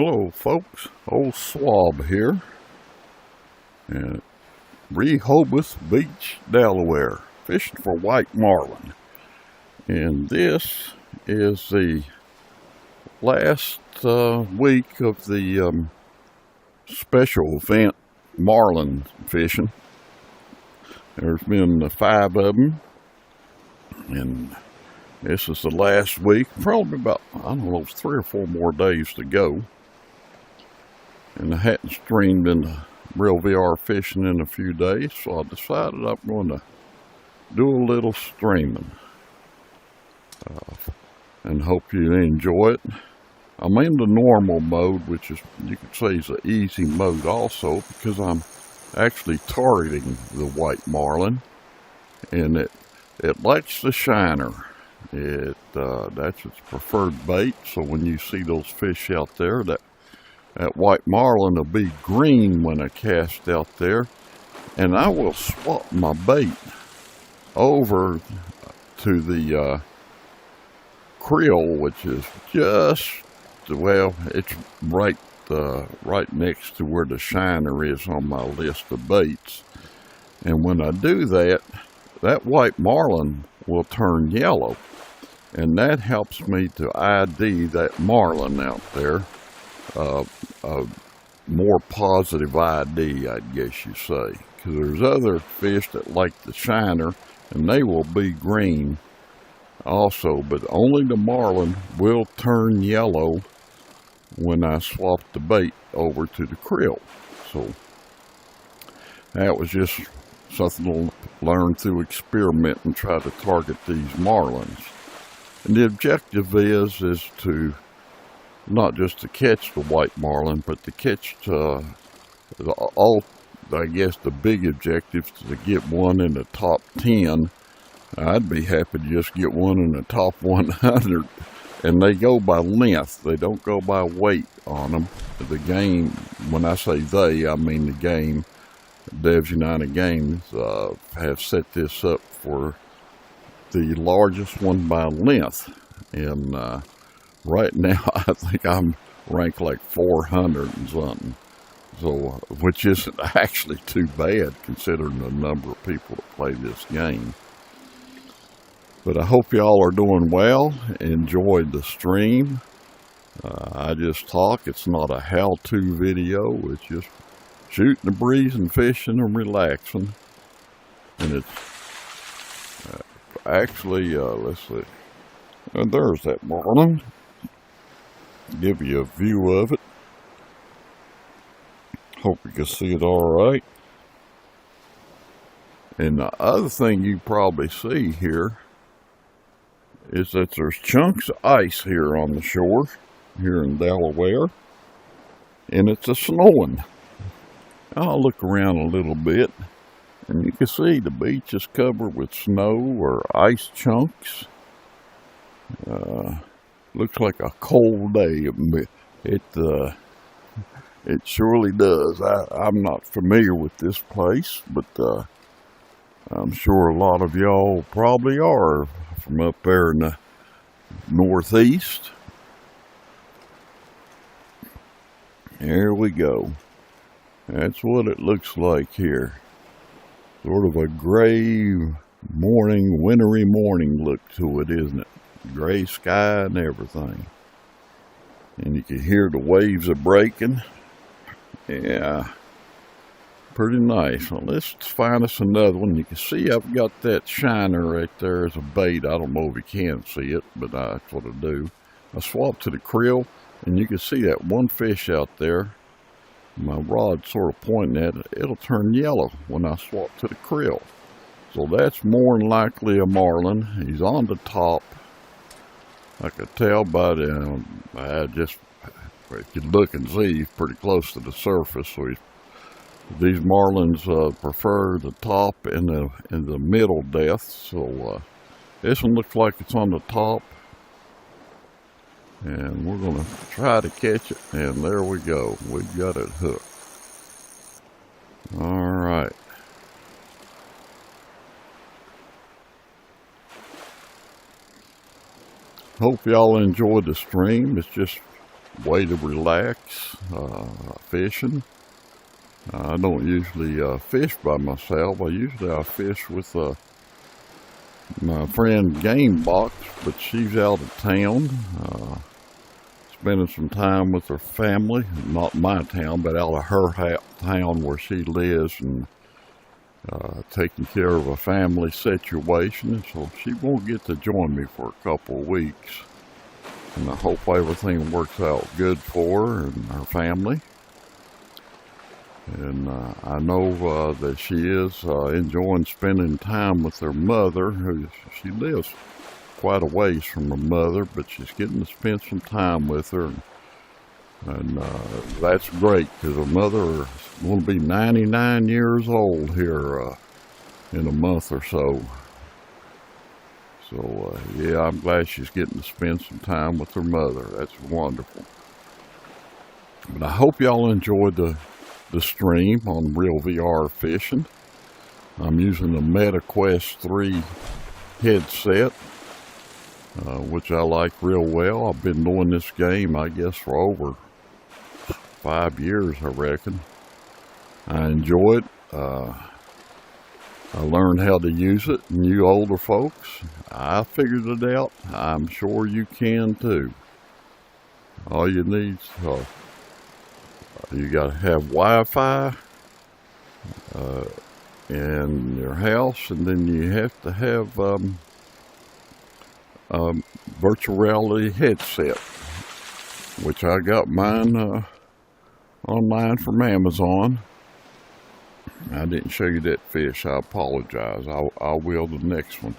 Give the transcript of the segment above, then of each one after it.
Hello folks, old Swab here at Rehoboth Beach, Delaware, fishing for white marlin. And this is the last week of the special event marlin fishing. There's been 5 of them, and this is the last week. Probably about, 3 or 4 more days to go. And I hadn't streamed into real VR fishing in a few days, so I decided I'm going to do a little streaming. And hope you enjoy it. I'm in the normal mode, which is, you could say, is an easy mode also, because I'm actually targeting the white marlin, and it likes the shiner. That's its preferred bait. So when you see those fish out there, that white marlin will be green when I cast out there, and I will swap my bait over to the creel, which is just, well, it's right next to where the shiner is on my list of baits. And when I do that, that white marlin will turn yellow, and that helps me to ID that marlin out there. A more positive ID, I guess you say, because there's other fish that like the shiner, and they will be green also, but only the marlin will turn yellow when I swap the bait over to the creel. So that was just something to learn through experiment and try to target these marlins. And the objective is to not just to catch the white marlin, but to catch I guess the big objective is to get one in the top 10. I'd be happy to just get one in the top 100. And they go by length. They don't go by weight on them. The game, when I say they, I mean the game, Devs United Games, have set this up for the largest one by length. And right now, I think I'm ranked like 400 and something. So, which isn't actually too bad considering the number of people that play this game. But I hope y'all are doing well. Enjoyed the stream. I just talk. It's not a how-to video. It's just shooting the breeze and fishing and relaxing. And it's actually, let's see. And there's that marlin. Give you a view of it. Hope you can see it all right. And the other thing you probably see here is that there's chunks of ice here on the shore, here in Delaware, and it's a-snowing. I'll look around a little bit, and you can see the beach is covered with snow or ice chunks. Looks like a cold day. It surely does. I'm not familiar with this place, but I'm sure a lot of y'all probably are from up there in the northeast. There we go. That's what it looks like here. Sort of a gray morning, wintry morning look to it, isn't it? Gray sky and everything. And you can hear the waves are breaking. Yeah. Pretty nice. Well, let's find us another one. You can see I've got that shiner right there as a bait. I don't know if you can see it, but that's what I do. I swap to the creel, and you can see that one fish out there. My rod's sort of pointing at it. It'll turn yellow when I swap to the creel. So that's more than likely a marlin. He's on the top. I could tell by the, if you look and see, he's pretty close to the surface. So these marlins prefer the top and the middle depths. So this one looks like it's on the top, and we're gonna try to catch it. And there we go. We got it hooked. All right. Hope y'all enjoyed the stream. It's just way to relax, fishing. I don't usually fish by myself. I fish with my friend Gamebox, but she's out of town, spending some time with her family. Not my town, but out of her town where she lives, and taking care of a family situation. And so she won't get to join me for a couple of weeks. And I hope everything works out good for her and her family. And I know that she is enjoying spending time with her mother, who she lives quite a ways from her mother, but she's getting to spend some time with her. And that's great, because her mother is going to be 99 years old here in a month or so. So, yeah, I'm glad she's getting to spend some time with her mother. That's wonderful. But I hope y'all enjoyed the stream on Real VR Fishing. I'm using the MetaQuest 3 headset, which I like real well. I've been doing this game, I guess, for over 5 years, I reckon. I enjoy it. I learned how to use it, and you older folks, I figured it out. I'm sure you can too. All you need is you got to have Wi-Fi in your house, and then you have to have virtual reality headset, which I got mine online from Amazon. I didn't show you that fish. I apologize. I will the next one.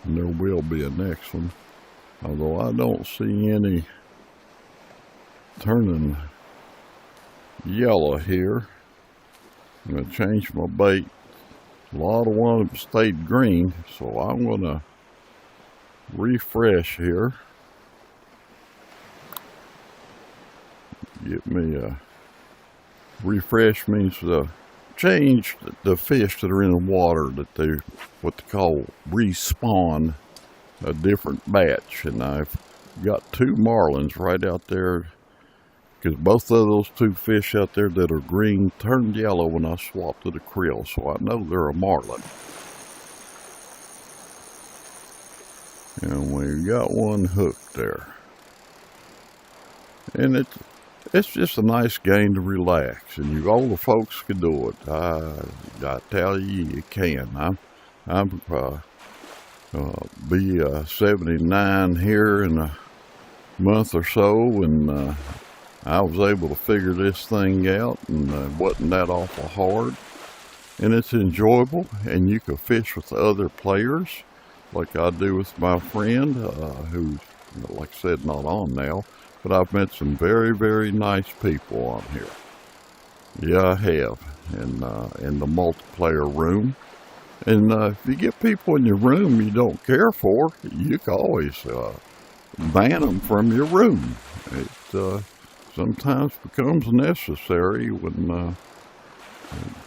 And there will be a next one. Although I don't see any turning yellow here. I'm going to change my bait. A lot of one of them stayed green, so I'm going to refresh here. Get me a refresh means change the fish that are in the water, that they what they call respawn a different batch. And I've got 2 marlins right out there, because both of those 2 fish out there that are green turned yellow when I swapped to the krill, so I know they're a marlin. And we got one hooked there. And it's just a nice game to relax, and you older folks can do it. I tell you, you can. I'm be 79 here in a month or so, and I was able to figure this thing out, and it wasn't that awful hard. And it's enjoyable, and you can fish with other players, like I do with my friend, who's, like I said, not on now. But I've met some very, very nice people on here. Yeah, I have, in the multiplayer room. And if you get people in your room you don't care for, you can always ban them from your room. It sometimes becomes necessary when,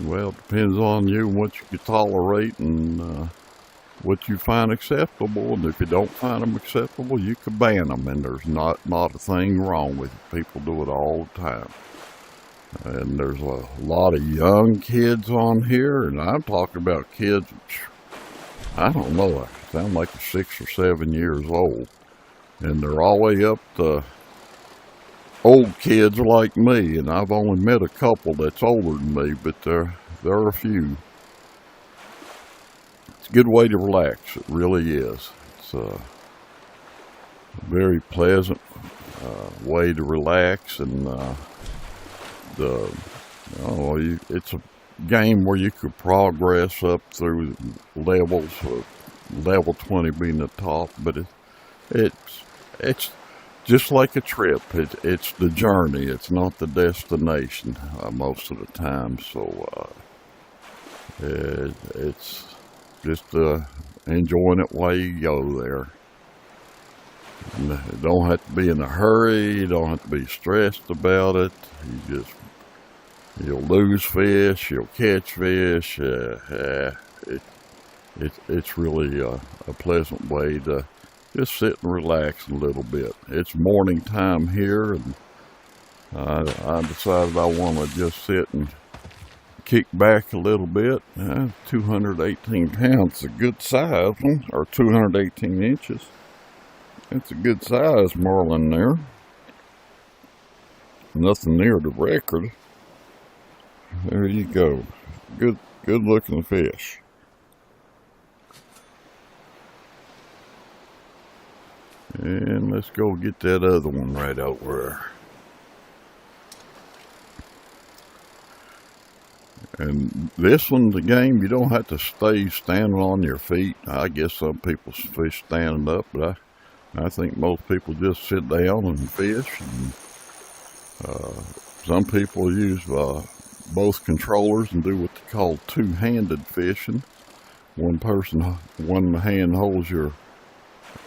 well, it depends on you and what you can tolerate and what you find acceptable. And if you don't find them acceptable, you can ban them, and there's not a thing wrong with it. People do it all the time. And there's a lot of young kids on here, and I'm talking about kids, I don't know, I sound like 6 or 7 years old. And they're all the way up to old kids like me, and I've only met a couple that's older than me, but there are a few. It's a good way to relax, it really is. It's a very pleasant way to relax, and it's a game where you could progress up through levels, level 20 being the top, but it's just like a trip. It's the journey, it's not the destination most of the time, so it's just enjoying it while you go there. And you don't have to be in a hurry, you don't have to be stressed about it. You'll lose fish, you'll catch fish. It's really a pleasant way to just sit and relax a little bit. It's morning time here, and I decided I want to just sit and kick back a little bit. 218 pounds, a good size one, or 218 inches. That's a good size marlin there. Nothing near the record. There you go. Good looking fish. And let's go get that other one right over there. And this one's a game you don't have to stay standing on your feet. I guess some people fish standing up, but I think most people just sit down and fish. And, some people use both controllers and do what they call two-handed fishing. One hand holds your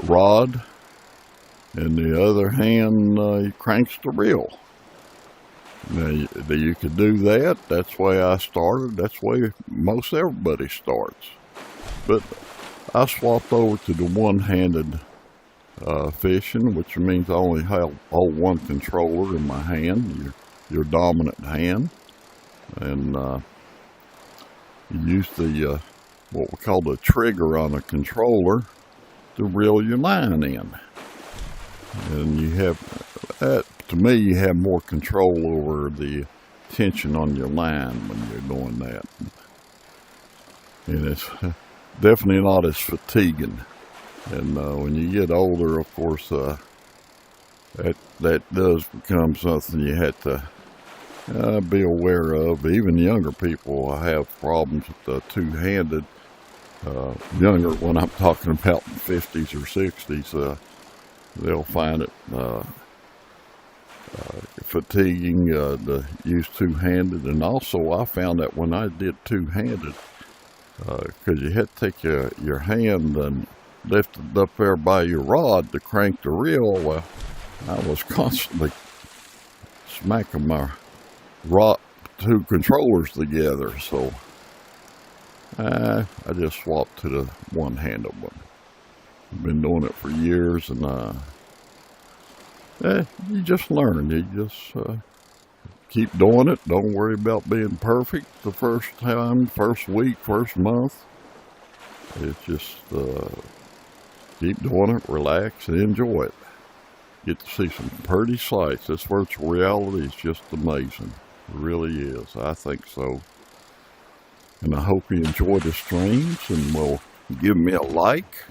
rod, and the other hand cranks the reel. Now, you could do that. That's the way I started. That's the way most everybody starts. But I swapped over to the one-handed fishing, which means I only hold one controller in my hand, your dominant hand. And you use the what we call the trigger on a controller to reel your line in. And you have that. To me, you have more control over the tension on your line when you're doing that. And it's definitely not as fatiguing. And when you get older, of course, that does become something you have to be aware of. Even younger people have problems with the two-handed. Younger, when I'm talking about the 50s or 60s, they'll find it fatiguing to use two-handed. And also I found that when I did two-handed, because you had to take your hand and lift it up there by your rod to crank the reel, I was constantly smacking my two controllers together. So I just swapped to the one-handed one. I've been doing it for years, and you just learn. You just keep doing it. Don't worry about being perfect the first time, first week, first month. It's just keep doing it, relax, and enjoy it. Get to see some pretty sights. This virtual reality is just amazing. It really is. I think so. And I hope you enjoy the streams and will give me a like.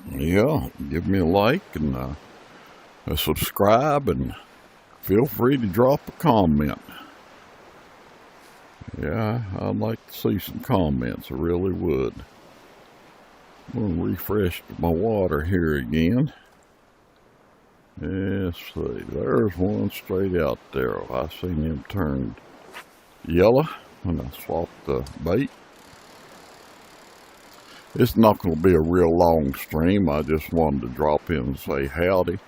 Yeah, give me a like and a subscribe, and feel free to drop a comment. Yeah, I'd like to see some comments. I really would. I'm going to refresh my water here again. Let's see. There's one straight out there. I seen him turn yellow when I swapped the bait. It's not going to be a real long stream. I just wanted to drop in and say howdy.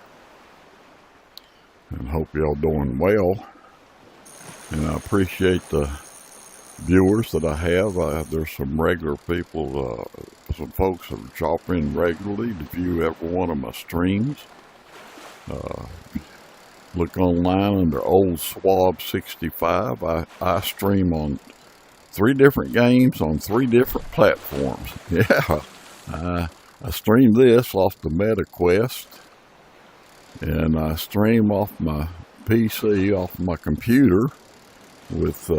And hope y'all doing well. And I appreciate the viewers that I have. There's some regular people, some folks that drop in regularly to view every one of my streams. Look online under Old Swab 65. I stream on 3 different games on 3 different platforms. Yeah, I stream this off the MetaQuest, and I stream off my PC, off my computer, with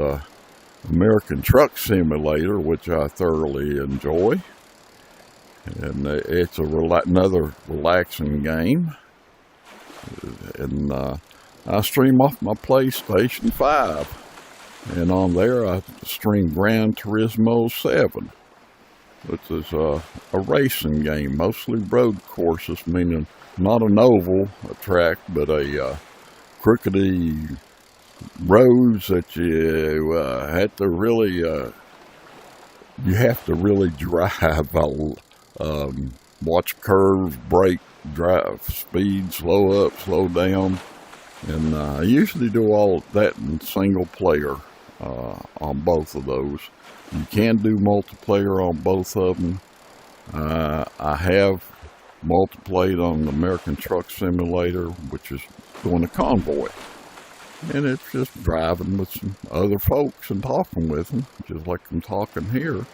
American Truck Simulator, which I thoroughly enjoy. And it's another relaxing game. And I stream off my PlayStation 5. And on there, I stream Gran Turismo 7, which is a racing game, mostly road courses, meaning not an oval, a track, but a crookedy roads that you have to really drive. Watch curves, brake, drive, speed, slow up, slow down. And I usually do all of that in single player on both of those. You can do multiplayer on both of them. I have multiplate on the American Truck Simulator, which is doing a convoy. And it's just driving with some other folks and talking with them, just like I'm talking here.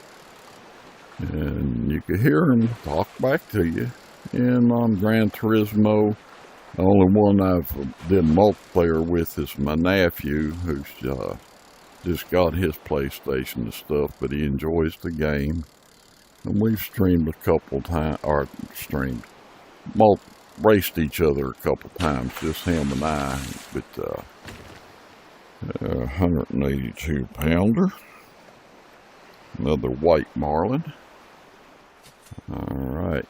And you can hear them talk back to you. And on Gran Turismo, the only one I've did multiplayer with is my nephew, who's just got his PlayStation and stuff, but he enjoys the game. And we've streamed a couple times, or raced each other a couple times, just him and I. But 182 pounder, another white Marlin. All right,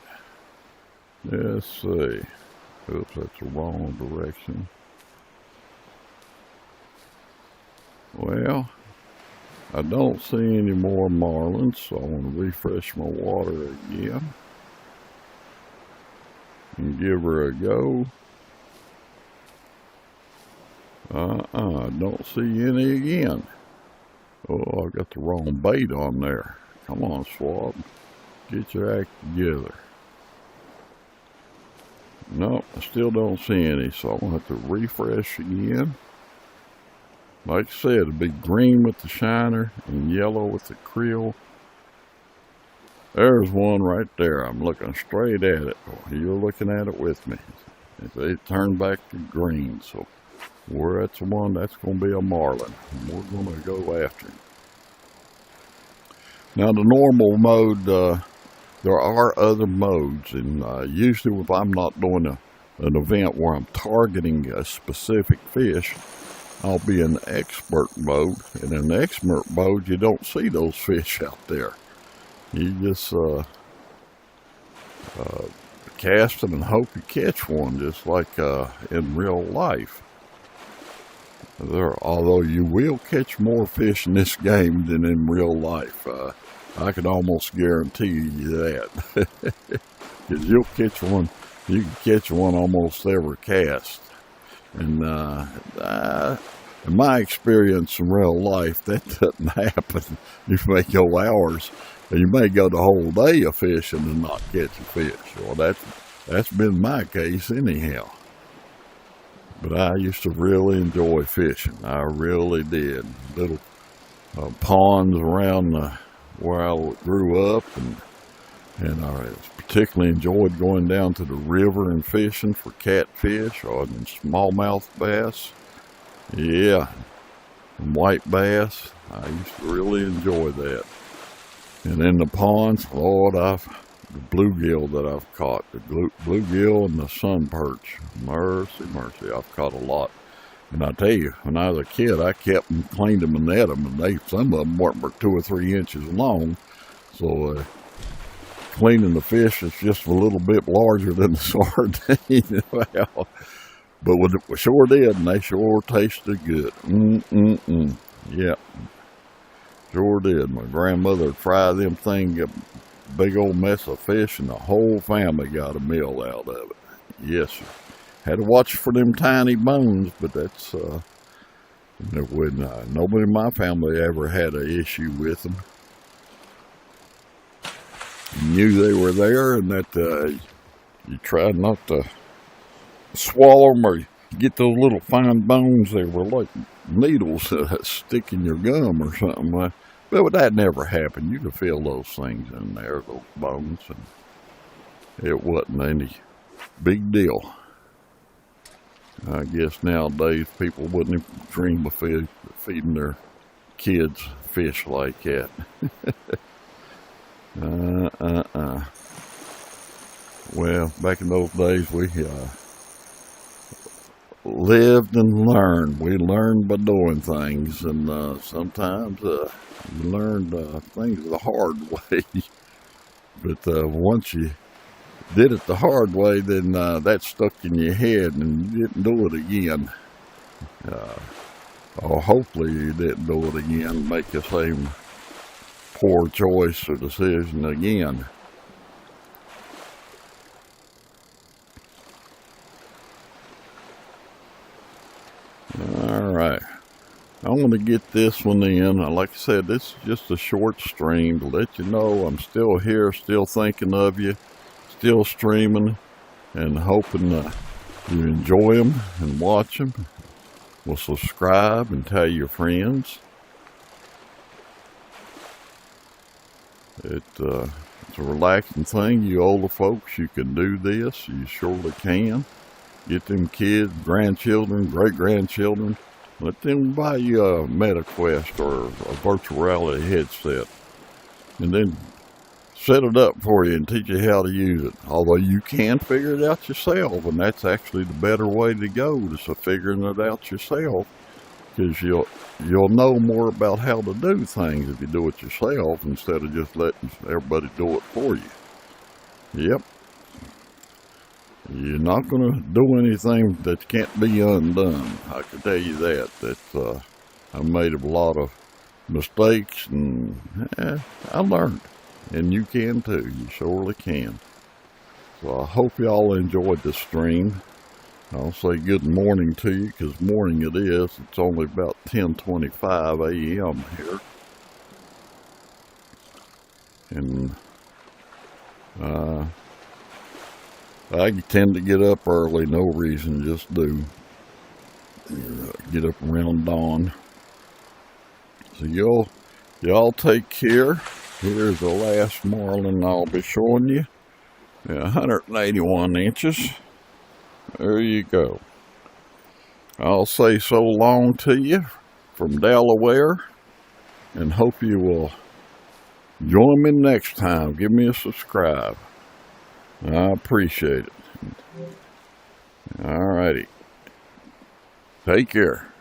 let's see. Oops, that's the wrong direction. Well, I don't see any more Marlins, so I want to refresh my water again and give her a go. Don't see any again. Oh, I got the wrong bait on there. Come on, Swab. Get your act together. Nope, I still don't see any, so I'm going to have to refresh again. Like I said, it'll be green with the shiner and yellow with the creel. There's one right there. I'm looking straight at it. You're looking at it with me. It turned back to green, so where that's one, that's going to be a Marlin. And we're going to go after him. Now, the normal mode, there are other modes, and usually if I'm not doing an event where I'm targeting a specific fish, I'll be in expert mode. And in the expert mode, you don't see those fish out there. You just cast them and hope you catch one, just like in real life. Although you will catch more fish in this game than in real life. I can almost guarantee you that. Because you'll catch one, you can catch one almost every cast. And in my experience in real life, that doesn't happen. You may go hours, and you may go the whole day of fishing and not catch a fish. Well, that's been my case anyhow. But I used to really enjoy fishing. I really did. Little ponds around where I grew up, and I particularly enjoyed going down to the river and fishing for catfish or smallmouth bass. Yeah, and white bass. I used to really enjoy that. And in the ponds, Lord, the bluegill that I've caught, the bluegill and the sun perch. Mercy, mercy, I've caught a lot. And I tell you, when I was a kid, I kept them, cleaned them, and net them, and some of them weren't but 2 or 3 inches long. So cleaning the fish is just a little bit larger than the sardine. Well, but we sure did, and they sure tasted good. Yeah, sure did. My grandmother would fry them things, a big old mess of fish, and the whole family got a meal out of it. Yes, sir. Had to watch for them tiny bones, but that's, nobody in my family ever had an issue with them. You knew they were there, and that you tried not to swallow them or get those little fine bones. They were like needles that stick in your gum or something. But that never happened. You could feel those things in there, those bones, and it wasn't any big deal. I guess nowadays people wouldn't dream of feeding their kids fish like that. Well, back in those days, we lived and learned. We learned by doing things, and sometimes you learned things the hard way. But once you did it the hard way, then that stuck in your head, and you didn't do it again. Or hopefully you didn't do it again, make the same poor choice or decision again. All right, I'm going to get this one in. Like I said, this is just a short stream to let you know I'm still here, still thinking of you, still streaming, and hoping you enjoy them and watch them. Well, subscribe and tell your friends. It's a relaxing thing. You older folks, you can do this. You surely can. Get them kids, grandchildren, great-grandchildren. Let them buy you a MetaQuest or a virtual reality headset. And then set it up for you and teach you how to use it. Although you can figure it out yourself, and that's actually the better way to go, is to figuring it out yourself. Because you'll know more about how to do things if you do it yourself instead of just letting everybody do it for you. Yep. You're not going to do anything that can't be undone. I can tell you that. I made a lot of mistakes, and I learned. And you can too. You surely can. So I hope y'all enjoyed the stream. I'll say good morning to you, because morning it is. It's only about 10:25 a.m. here. And I tend to get up early, no reason, just do. Get up around dawn. So y'all take care. Here's the last Marlin I'll be showing you. 181 inches. There you go. I'll say so long to you from Delaware, and hope you will join me next time. Give me a subscribe. I appreciate it. All righty. Take care.